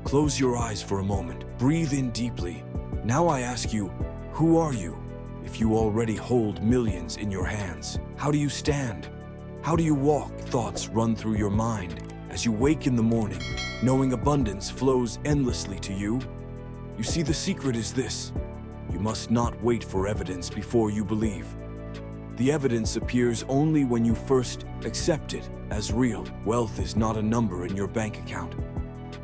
Close your eyes for a moment. Breathe in deeply. Now I ask you, who are you? If you already hold millions in your hands, how do you stand? How do you walk? Thoughts run through your mind as you wake in the morning, knowing abundance flows endlessly to you. You see, the secret is this: you must not wait for evidence before you believe. The evidence appears only when you first accept it as real. Wealth is not a number in your bank account.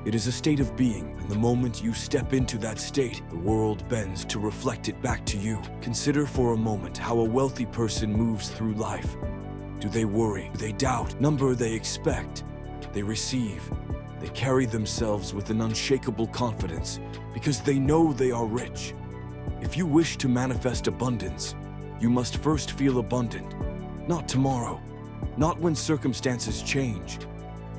It is a state of being, and the moment you step into that state, the world bends to reflect it back to you. Consider for a moment how a wealthy person moves through life. Do they worry? Do they doubt? Number they expect. They receive. They carry themselves with an unshakable confidence because they know they are rich. If you wish to manifest abundance, you must first feel abundant. Not tomorrow, not when circumstances change,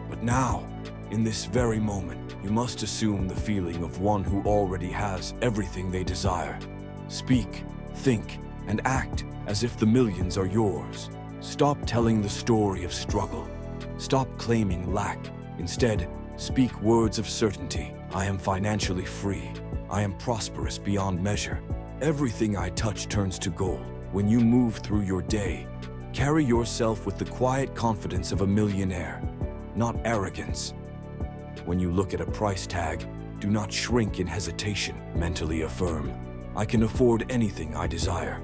but now. In this very moment, you must assume the feeling of one who already has everything they desire. Speak, think, and act as if the millions are yours. Stop telling the story of struggle. Stop claiming lack. Instead, speak words of certainty. I am financially free. I am prosperous beyond measure. Everything I touch turns to gold. When you move through your day, carry yourself with the quiet confidence of a millionaire, not arrogance. When you look at a price tag, do not shrink in hesitation. Mentally affirm, I can afford anything I desire.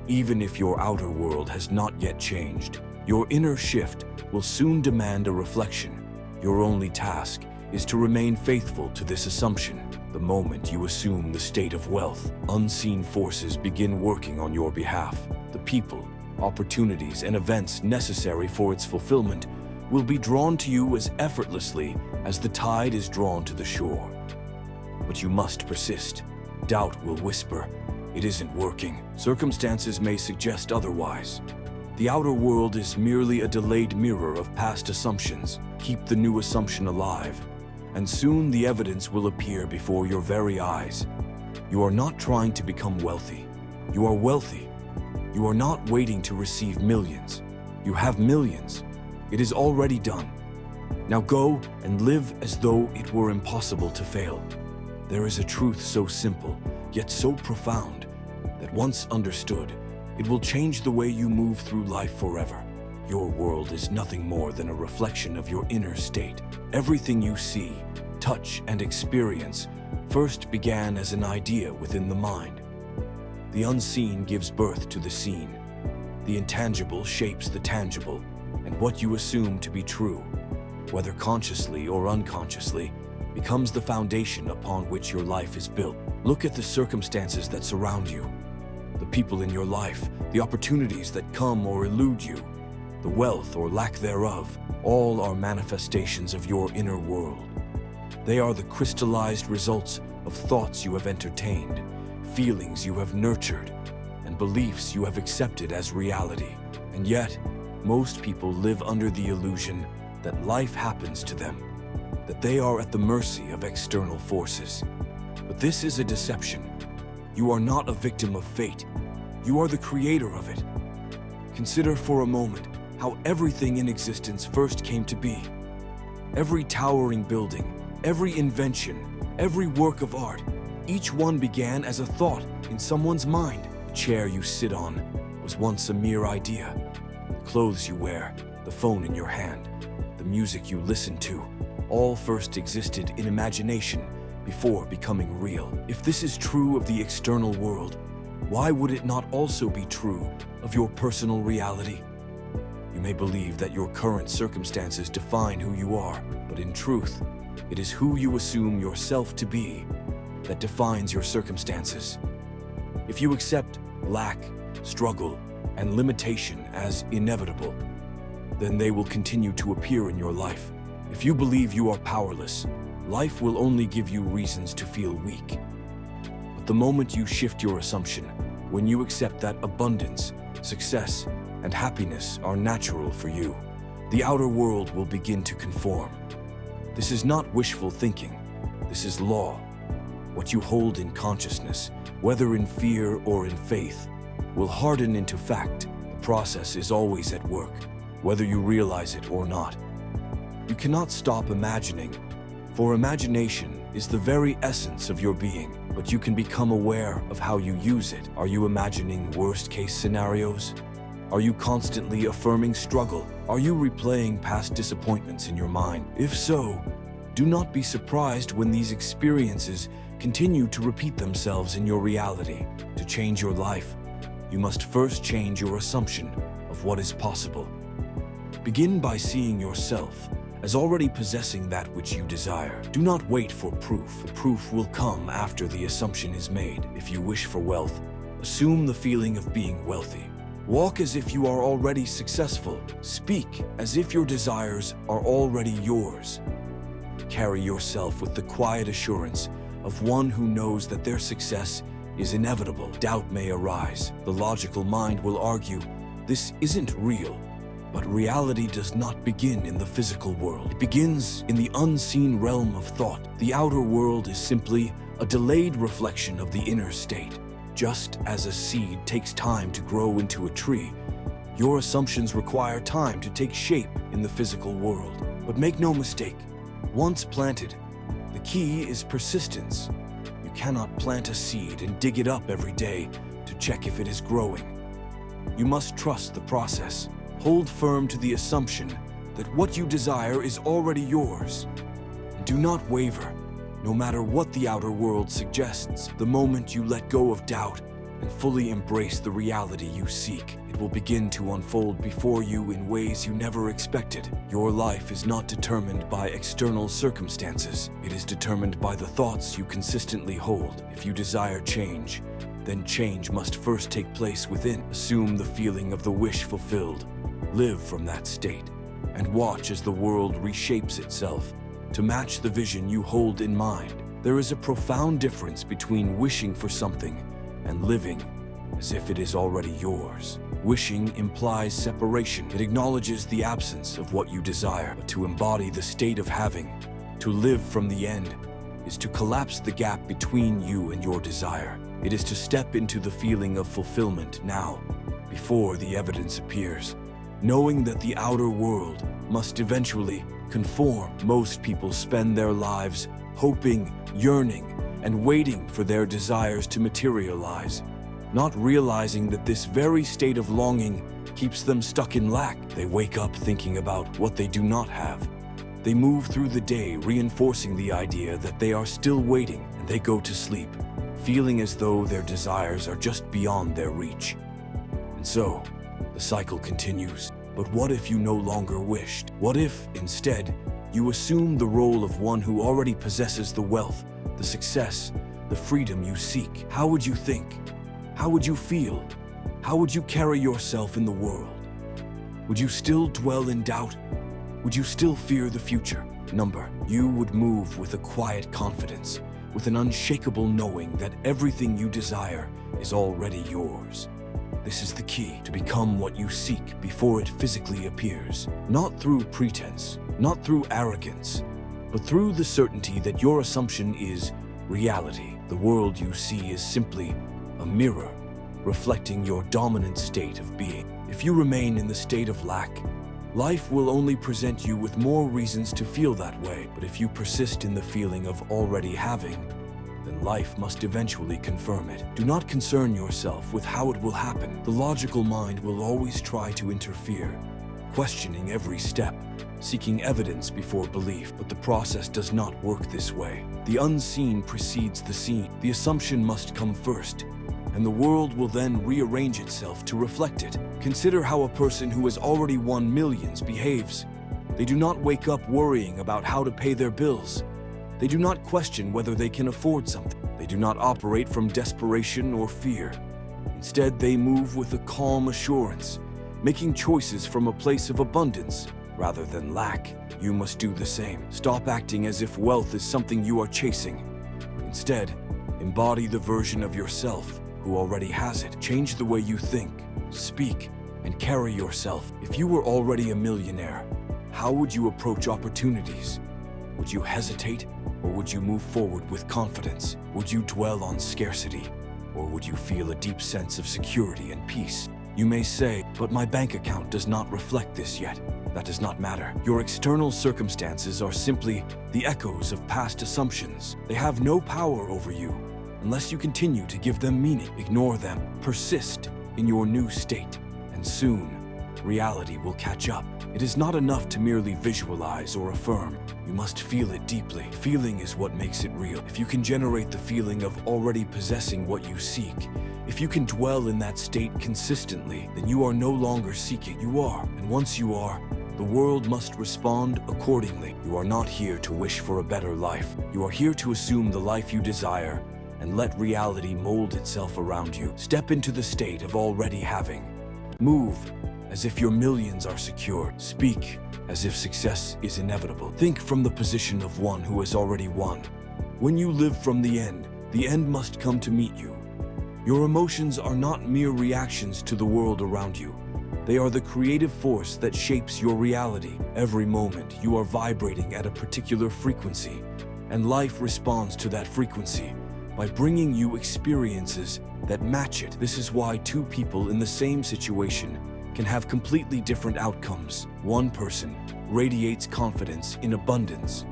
Even if your outer world has not yet changed, your inner shift will soon demand a reflection. Your only task is to remain faithful to this assumption. The moment you assume the state of wealth, unseen forces begin working on your behalf. The people, opportunities, and events necessary for its fulfillment will be drawn to you as effortlessly as the tide is drawn to the shore. But you must persist. Doubt will whisper, it isn't working. Circumstances may suggest otherwise. The outer world is merely a delayed mirror of past assumptions. Keep the new assumption alive, and soon the evidence will appear before your very eyes. You are not trying to become wealthy. You are wealthy. You are not waiting to receive millions. You have millions. It is already done. Now go and live as though it were impossible to fail. There is a truth so simple, yet so profound, that once understood, it will change the way you move through life forever. Your world is nothing more than a reflection of your inner state. Everything you see, touch, and experience first began as an idea within the mind. The unseen gives birth to the seen. The intangible shapes the tangible, and what you assume to be true, whether consciously or unconsciously, becomes the foundation upon which your life is built. Look at the circumstances that surround you, the people in your life, the opportunities that come or elude you, the wealth or lack thereof. All are manifestations of your inner world. They are the crystallized results of thoughts you have entertained, feelings you have nurtured, and beliefs you have accepted as reality. And yet, most people live under the illusion that life happens to them, that they are at the mercy of external forces. But this is a deception. You are not a victim of fate. You are the creator of it. Consider for a moment how everything in existence first came to be. Every towering building, every invention, every work of art, each one began as a thought in someone's mind. The chair you sit on was once a mere idea. The clothes you wear, the phone in your hand, the music you listen to, all first existed in imagination before becoming real. If this is true of the external world, why would it not also be true of your personal reality? You may believe that your current circumstances define who you are, but in truth, it is who you assume yourself to be that defines your circumstances. If you accept lack, struggle, and limitation as inevitable, then they will continue to appear in your life. If you believe you are powerless, life will only give you reasons to feel weak. But the moment you shift your assumption, when you accept that abundance, success, and happiness are natural for you, the outer world will begin to conform. This is not wishful thinking. This is law. What you hold in consciousness, whether in fear or in faith, will harden into fact. The process is always at work, whether you realize it or not. You cannot stop imagining, for imagination is the very essence of your being, but you can become aware of how you use it. Are you imagining worst-case scenarios? Are you constantly affirming struggle? Are you replaying past disappointments in your mind? If so, do not be surprised when these experiences continue to repeat themselves in your reality. To change your life, you must first change your assumption of what is possible. Begin by seeing yourself as already possessing that which you desire. Do not wait for proof. The proof will come after the assumption is made. If you wish for wealth, assume the feeling of being wealthy. Walk as if you are already successful. Speak as if your desires are already yours. Carry yourself with the quiet assurance of one who knows that their success is inevitable. Doubt may arise. The logical mind will argue, this isn't real. But reality does not begin in the physical world. It begins in the unseen realm of thought. The outer world is simply a delayed reflection of the inner state. Just as a seed takes time to grow into a tree, your assumptions require time to take shape in the physical world. But make no mistake, once planted, the key is persistence. You cannot plant a seed and dig it up every day to check if it is growing. You must trust the process. Hold firm to the assumption that what you desire is already yours. And do not waver, no matter what the outer world suggests. The moment you let go of doubt and fully embrace the reality you seek, it will begin to unfold before you in ways you never expected. Your life is not determined by external circumstances. It is determined by the thoughts you consistently hold. If you desire change, then change must first take place within. Assume the feeling of the wish fulfilled. Live from that state, and watch as the world reshapes itself to match the vision you hold in mind. There is a profound difference between wishing for something and living as if it is already yours. Wishing implies separation. It acknowledges the absence of what you desire. But to embody the state of having, to live from the end, is to collapse the gap between you and your desire. It is to step into the feeling of fulfillment now, before the evidence appears. Knowing that the outer world must eventually conform. Most people spend their lives hoping, yearning, and waiting for their desires to materialize, not realizing that this very state of longing keeps them stuck in lack. They wake up thinking about what they do not have. They move through the day reinforcing the idea that they are still waiting, and they go to sleep, feeling as though their desires are just beyond their reach. And so, the cycle continues. But what if you no longer wished? What if, instead, you assume the role of one who already possesses the wealth, the success, the freedom you seek? How would you think? How would you feel? How would you carry yourself in the world? Would you still dwell in doubt? Would you still fear the future? You would move with a quiet confidence, with an unshakable knowing that everything you desire is already yours. This is the key to become what you seek before it physically appears. Not through pretense, not through arrogance, but through the certainty that your assumption is reality. The world you see is simply a mirror reflecting your dominant state of being. If you remain in the state of lack, life will only present you with more reasons to feel that way. But if you persist in the feeling of already having, then life must eventually confirm it. Do not concern yourself with how it will happen. The logical mind will always try to interfere, questioning every step, seeking evidence before belief. But the process does not work this way. The unseen precedes the seen. The assumption must come first, and the world will then rearrange itself to reflect it. Consider how a person who has already won millions behaves. They do not wake up worrying about how to pay their bills. They do not question whether they can afford something. They do not operate from desperation or fear. Instead, they move with a calm assurance, making choices from a place of abundance rather than lack. You must do the same. Stop acting as if wealth is something you are chasing. Instead, embody the version of yourself who already has it. Change the way you think, speak, and carry yourself. If you were already a millionaire, how would you approach opportunities? Would you hesitate, or would you move forward with confidence? Would you dwell on scarcity, or would you feel a deep sense of security and peace? You may say, but my bank account does not reflect this yet. That does not matter. Your external circumstances are simply the echoes of past assumptions. They have no power over you unless you continue to give them meaning. Ignore them. Persist in your new state, and soon, reality will catch up. It is not enough to merely visualize or affirm. You must feel it deeply. Feeling is what makes it real. If you can generate the feeling of already possessing what you seek, if you can dwell in that state consistently, then you are no longer seeking. You are. And once you are, the world must respond accordingly. You are not here to wish for a better life. You are here to assume the life you desire and let reality mold itself around you. Step into the state of already having. Move as if your millions are secure. Speak as if success is inevitable. Think from the position of one who has already won. When you live from the end must come to meet you. Your emotions are not mere reactions to the world around you. They are the creative force that shapes your reality. Every moment you are vibrating at a particular frequency, and life responds to that frequency by bringing you experiences that match it. This is why two people in the same situation can have completely different outcomes. One person radiates confidence in abundance,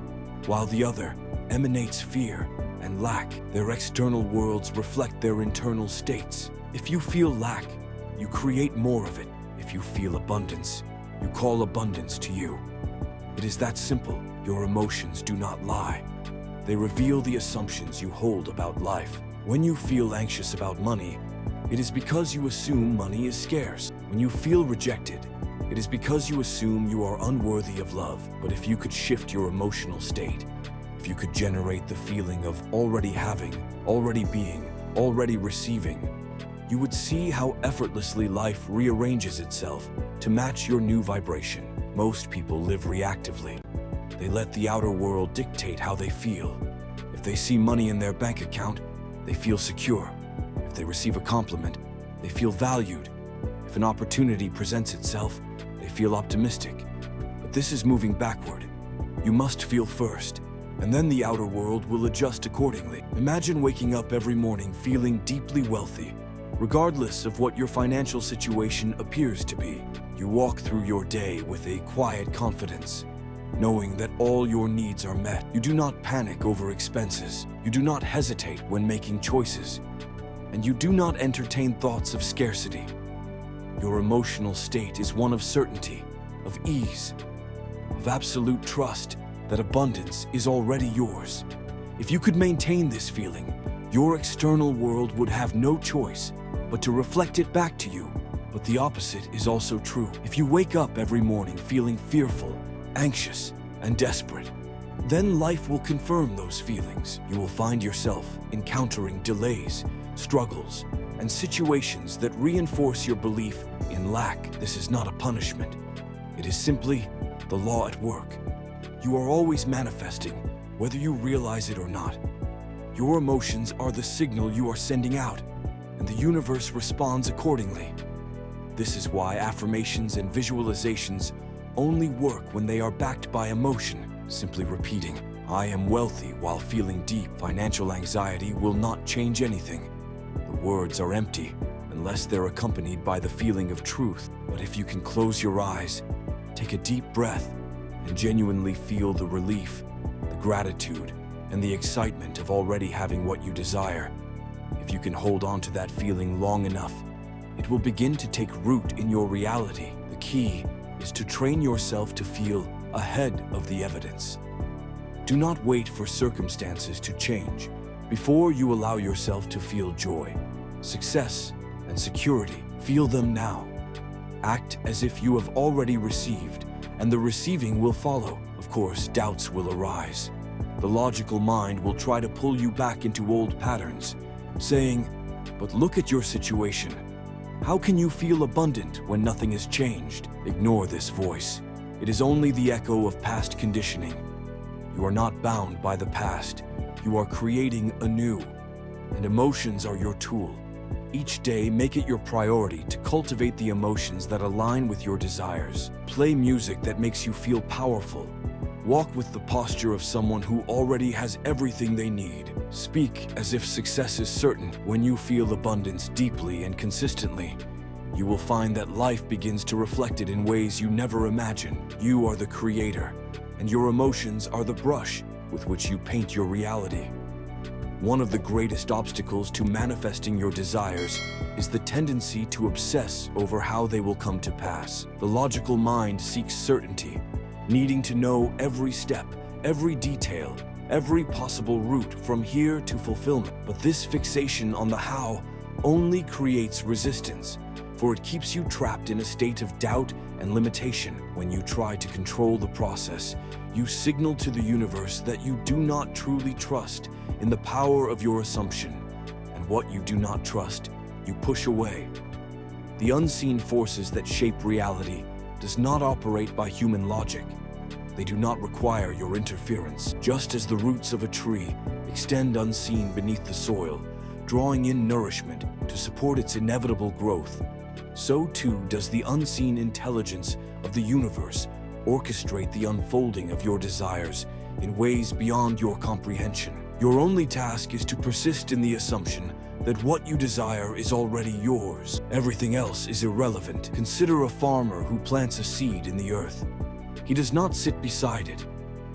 while the other emanates fear and lack. Their external worlds reflect their internal states. If you feel lack, you create more of it. If you feel abundance, you call abundance to you. It is that simple. Your emotions do not lie. They reveal the assumptions you hold about life. When you feel anxious about money, it is because you assume money is scarce. When you feel rejected, it is because you assume you are unworthy of love. But if you could shift your emotional state, if you could generate the feeling of already having, already being, already receiving, you would see how effortlessly life rearranges itself to match your new vibration. Most people live reactively. They let the outer world dictate how they feel. If they see money in their bank account, they feel secure. If they receive a compliment, they feel valued. If an opportunity presents itself, they feel optimistic. But this is moving backward. You must feel first, and then the outer world will adjust accordingly. Imagine waking up every morning feeling deeply wealthy, regardless of what your financial situation appears to be. You walk through your day with a quiet confidence, knowing that all your needs are met. You do not panic over expenses. You do not hesitate when making choices. And you do not entertain thoughts of scarcity. Your emotional state is one of certainty, of ease, of absolute trust that abundance is already yours. If you could maintain this feeling, your external world would have no choice but to reflect it back to you. But the opposite is also true. If you wake up every morning feeling fearful, anxious, and desperate, then life will confirm those feelings. You will find yourself encountering delays, struggles, and situations that reinforce your belief in lack. This is not a punishment. It is simply the law at work. You are always manifesting, whether you realize it or not. Your emotions are the signal you are sending out, and the universe responds accordingly. This is why affirmations and visualizations only work when they are backed by emotion. Simply repeating, "I am wealthy," while feeling deep financial anxiety will not change anything. The words are empty unless they're accompanied by the feeling of truth. But if you can close your eyes, take a deep breath, and genuinely feel the relief, the gratitude, and the excitement of already having what you desire, if you can hold on to that feeling long enough, it will begin to take root in your reality. The key is to train yourself to feel ahead of the evidence. Do not wait for circumstances to change before you allow yourself to feel joy, success, and security. Feel them now. Act as if you have already received, and the receiving will follow. Of course, doubts will arise. The logical mind will try to pull you back into old patterns, saying, "But look at your situation. How can you feel abundant when nothing has changed?" Ignore this voice. It is only the echo of past conditioning. You are not bound by the past. You are creating anew, and emotions are your tool. Each day, make it your priority to cultivate the emotions that align with your desires. Play music that makes you feel powerful. Walk with the posture of someone who already has everything they need. Speak as if success is certain. When you feel abundance deeply and consistently, you will find that life begins to reflect it in ways you never imagined. You are the creator, and your emotions are the brush with which you paint your reality. One of the greatest obstacles to manifesting your desires is the tendency to obsess over how they will come to pass. The logical mind seeks certainty, needing to know every step, every detail, every possible route from here to fulfillment. But this fixation on the how only creates resistance, for it keeps you trapped in a state of doubt and limitation. When you try to control the process, you signal to the universe that you do not truly trust in the power of your assumption, and what you do not trust, you push away. The unseen forces that shape reality does not operate by human logic. They do not require your interference. Just as the roots of a tree extend unseen beneath the soil, drawing in nourishment to support its inevitable growth, so too does the unseen intelligence of the universe orchestrate the unfolding of your desires in ways beyond your comprehension. Your only task is to persist in the assumption that what you desire is already yours. Everything else is irrelevant. Consider a farmer who plants a seed in the earth. He does not sit beside it,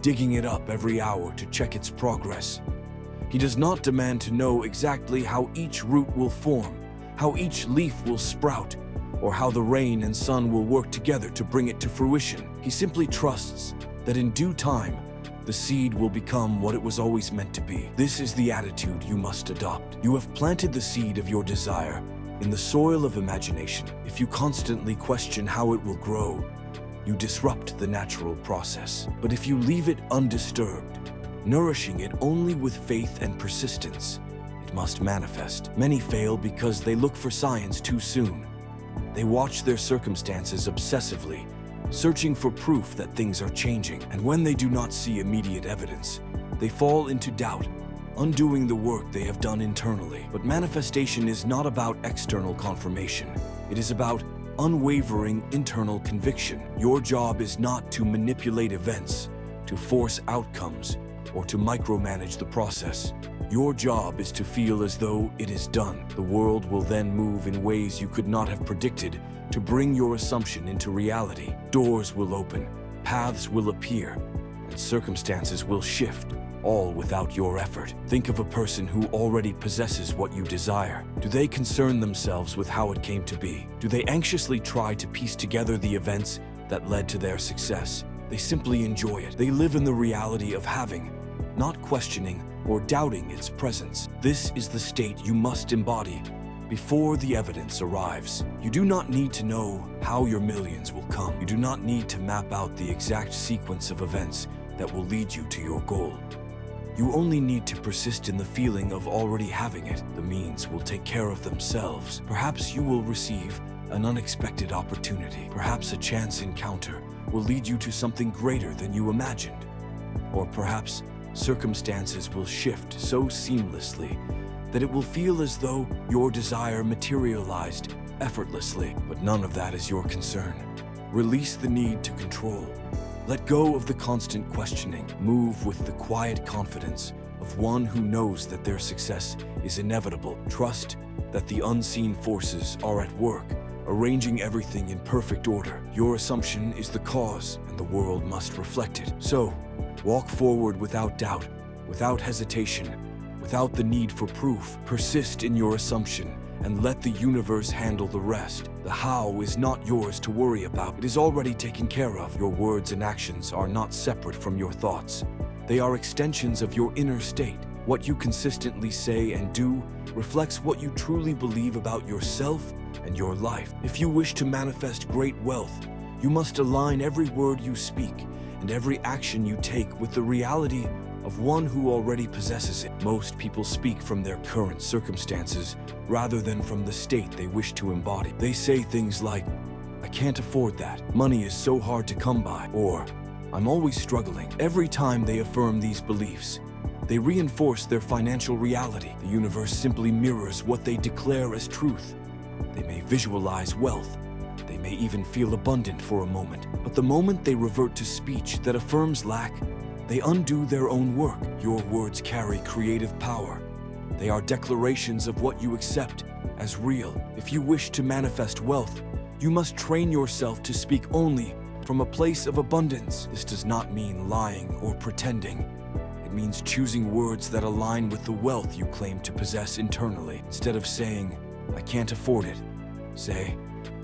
digging it up every hour to check its progress. He does not demand to know exactly how each root will form, how each leaf will sprout, or how the rain and sun will work together to bring it to fruition. He simply trusts that in due time, the seed will become what it was always meant to be. This is the attitude you must adopt. You have planted the seed of your desire in the soil of imagination. If you constantly question how it will grow, you disrupt the natural process. But if you leave it undisturbed, nourishing it only with faith and persistence, it must manifest. Many fail because they look for signs too soon. They watch their circumstances obsessively, searching for proof that things are changing. And when they do not see immediate evidence, they fall into doubt, undoing the work they have done internally. But manifestation is not about external confirmation. It is about unwavering internal conviction. Your job is not to manipulate events, to force outcomes, or to micromanage the process. Your job is to feel as though it is done. The world will then move in ways you could not have predicted to bring your assumption into reality. Doors will open, paths will appear, and circumstances will shift, all without your effort. Think of a person who already possesses what you desire. Do they concern themselves with how it came to be? Do they anxiously try to piece together the events that led to their success? They simply enjoy it. They live in the reality of having, not questioning or doubting its presence. This is the state you must embody before the evidence arrives. You do not need to know how your millions will come. You do not need to map out the exact sequence of events that will lead you to your goal. You only need to persist in the feeling of already having it. The means will take care of themselves. Perhaps you will receive an unexpected opportunity. Perhaps a chance encounter will lead you to something greater than you imagined. Or perhaps circumstances will shift so seamlessly that it will feel as though your desire materialized effortlessly. But none of that is your concern. Release the need to control. Let go of the constant questioning. Move with the quiet confidence of one who knows that their success is inevitable. Trust that the unseen forces are at work, arranging everything in perfect order. Your assumption is the cause, and the world must reflect it. So, walk forward without doubt, without hesitation, without the need for proof. Persist in your assumption and let the universe handle the rest. The how is not yours to worry about. It is already taken care of. Your words and actions are not separate from your thoughts. They are extensions of your inner state. What you consistently say and do reflects what you truly believe about yourself and your life. If you wish to manifest great wealth, you must align every word you speak and every action you take with the reality of one who already possesses it. Most people speak from their current circumstances rather than from the state they wish to embody. They say things like, "I can't afford that. Money is so hard to come by," or "I'm always struggling." Every time they affirm these beliefs, they reinforce their financial reality. The universe simply mirrors what they declare as truth. They may visualize wealth. They may even feel abundant for a moment. But the moment they revert to speech that affirms lack, they undo their own work. Your words carry creative power. They are declarations of what you accept as real. If you wish to manifest wealth, you must train yourself to speak only from a place of abundance. This does not mean lying or pretending. It means choosing words that align with the wealth you claim to possess internally. Instead of saying, "I can't afford it," say,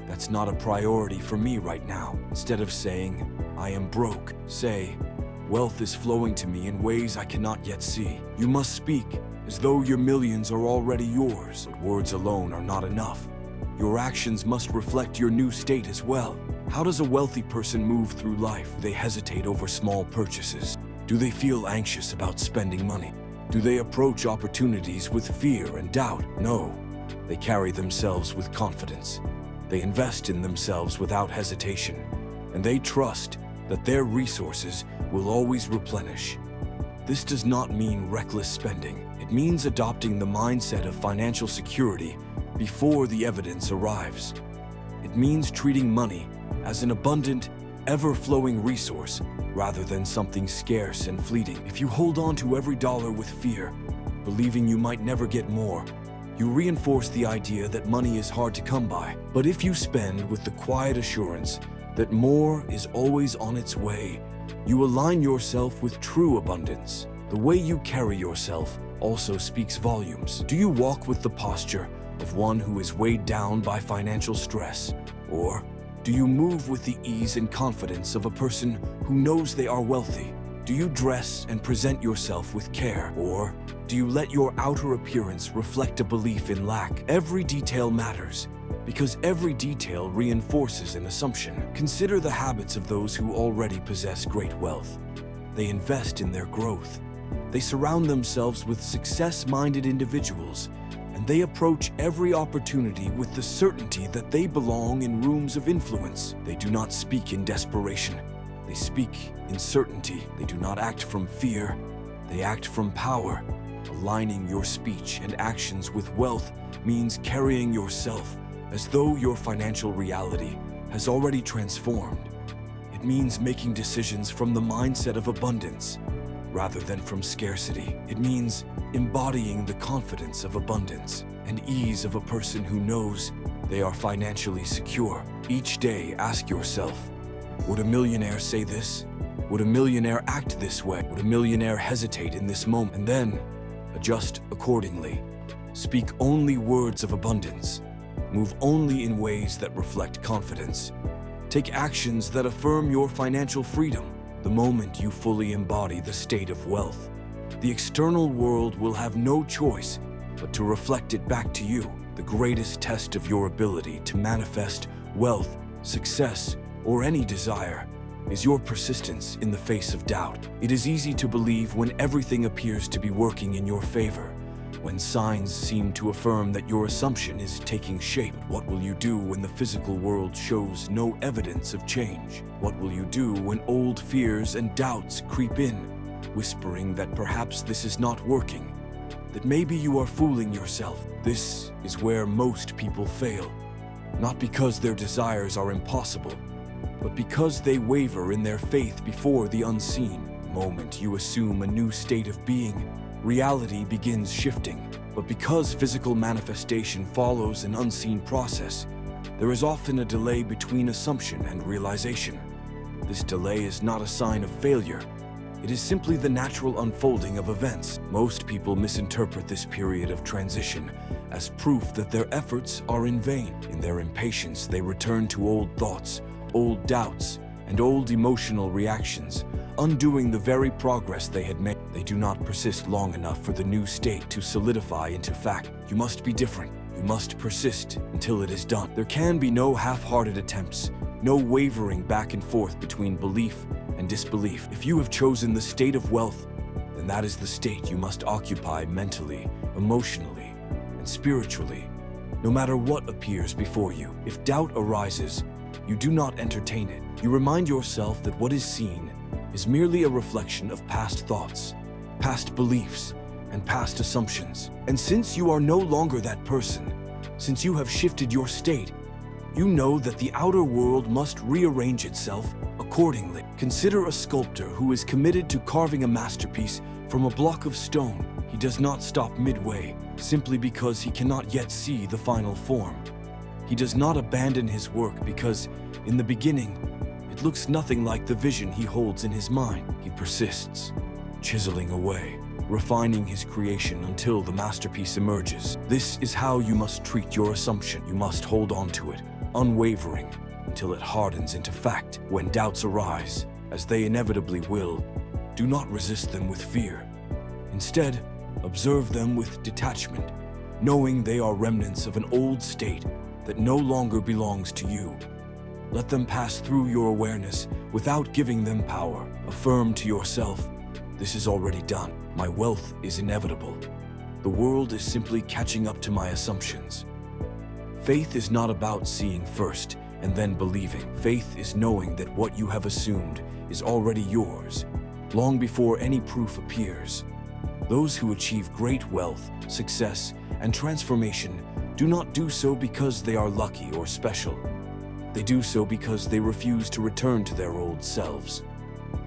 "That's not a priority for me right now." Instead of saying, "I am broke," say, "Wealth is flowing to me in ways I cannot yet see." You must speak as though your millions are already yours. But words alone are not enough. Your actions must reflect your new state as well. How does a wealthy person move through life? Do they hesitate over small purchases? Do they feel anxious about spending money? Do they approach opportunities with fear and doubt? No, they carry themselves with confidence. They invest in themselves without hesitation, and they trust that their resources will always replenish. This does not mean reckless spending. It means adopting the mindset of financial security before the evidence arrives. It means treating money as an abundant, ever-flowing resource rather than something scarce and fleeting. If you hold on to every dollar with fear, believing you might never get more, you reinforce the idea that money is hard to come by. But if you spend with the quiet assurance that more is always on its way, you align yourself with true abundance. The way you carry yourself also speaks volumes. Do you walk with the posture of one who is weighed down by financial stress? Or do you move with the ease and confidence of a person who knows they are wealthy? Do you dress and present yourself with care? Or do you let your outer appearance reflect a belief in lack? Every detail matters, because every detail reinforces an assumption. Consider the habits of those who already possess great wealth. They invest in their growth. They surround themselves with success-minded individuals, and they approach every opportunity with the certainty that they belong in rooms of influence. They do not speak in desperation. They speak in certainty. They do not act from fear. They act from power. Aligning your speech and actions with wealth means carrying yourself as though your financial reality has already transformed. It means making decisions from the mindset of abundance rather than from scarcity. It means embodying the confidence of abundance and ease of a person who knows they are financially secure. Each day, ask yourself, would a millionaire say this? Would a millionaire act this way? Would a millionaire hesitate in this moment? And then, adjust accordingly. Speak only words of abundance. Move only in ways that reflect confidence. Take actions that affirm your financial freedom. The moment you fully embody the state of wealth, the external world will have no choice but to reflect it back to you. The greatest test of your ability to manifest wealth, success, or any desire is your persistence in the face of doubt. It is easy to believe when everything appears to be working in your favor, when signs seem to affirm that your assumption is taking shape. What will you do when the physical world shows no evidence of change? What will you do when old fears and doubts creep in, whispering that perhaps this is not working, that maybe you are fooling yourself? This is where most people fail, not because their desires are impossible, but because they waver in their faith before the unseen. The moment you assume a new state of being, reality begins shifting. But because physical manifestation follows an unseen process, there is often a delay between assumption and realization. This delay is not a sign of failure. It is simply the natural unfolding of events. Most people misinterpret this period of transition as proof that their efforts are in vain. In their impatience, they return to old thoughts, old doubts, and old emotional reactions, undoing the very progress they had made. They do not persist long enough for the new state to solidify into fact. You must be different. You must persist until it is done. There can be no half-hearted attempts, no wavering back and forth between belief and disbelief. If you have chosen the state of wealth, then that is the state you must occupy mentally, emotionally, and spiritually, no matter what appears before you. If doubt arises, you do not entertain it. You remind yourself that what is seen is merely a reflection of past thoughts, past beliefs, and past assumptions. And since you are no longer that person, since you have shifted your state, you know that the outer world must rearrange itself accordingly. Consider a sculptor who is committed to carving a masterpiece from a block of stone. He does not stop midway simply because he cannot yet see the final form. He does not abandon his work because, in the beginning, it looks nothing like the vision he holds in his mind. He persists, chiseling away, refining his creation until the masterpiece emerges. This is how you must treat your assumption. You must hold on to it, unwavering, until it hardens into fact. When doubts arise, as they inevitably will, do not resist them with fear. Instead, observe them with detachment, knowing they are remnants of an old state that no longer belongs to you. Let them pass through your awareness without giving them power. Affirm to yourself, this is already done. My wealth is inevitable. The world is simply catching up to my assumptions. Faith is not about seeing first and then believing. Faith is knowing that what you have assumed is already yours, long before any proof appears. Those who achieve great wealth, success, and transformation do not do so because they are lucky or special. They do so because they refuse to return to their old selves.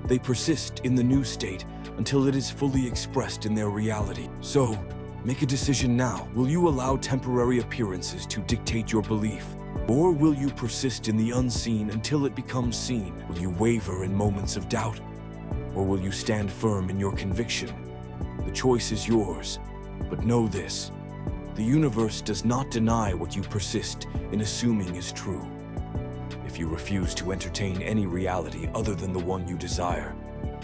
They persist in the new state until it is fully expressed in their reality. So, make a decision now. Will you allow temporary appearances to dictate your belief? Or will you persist in the unseen until it becomes seen? Will you waver in moments of doubt? Or will you stand firm in your conviction? The choice is yours, but know this: the universe does not deny what you persist in assuming is true. If you refuse to entertain any reality other than the one you desire,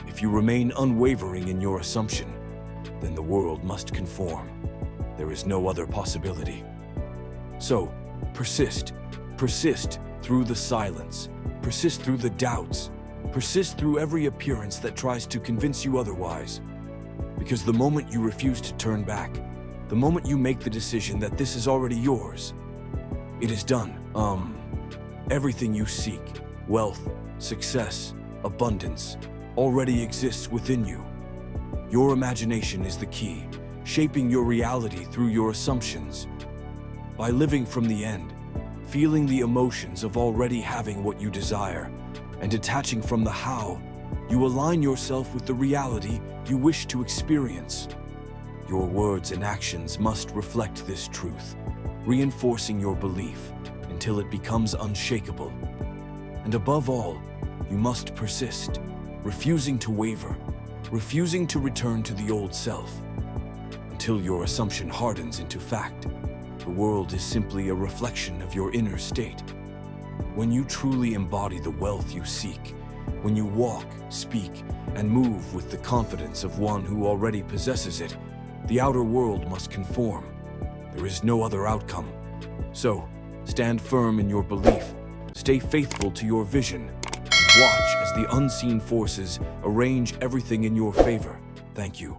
if you remain unwavering in your assumption, then the world must conform. There is no other possibility. So, persist. Persist through the silence. Persist through the doubts. Persist through every appearance that tries to convince you otherwise. Because the moment you refuse to turn back, the moment you make the decision that this is already yours, it is done. Everything you seek, wealth, success, abundance, already exists within you. Your imagination is the key, shaping your reality through your assumptions. By living from the end, feeling the emotions of already having what you desire, and detaching from the how, you align yourself with the reality you wish to experience. Your words and actions must reflect this truth, reinforcing your belief until it becomes unshakable. And above all, you must persist, refusing to waver, refusing to return to the old self, until your assumption hardens into fact. The world is simply a reflection of your inner state. When you truly embody the wealth you seek, when you walk, speak, and move with the confidence of one who already possesses it, the outer world must conform. There is no other outcome. So, stand firm in your belief, stay faithful to your vision, and watch as the unseen forces arrange everything in your favor. Thank you.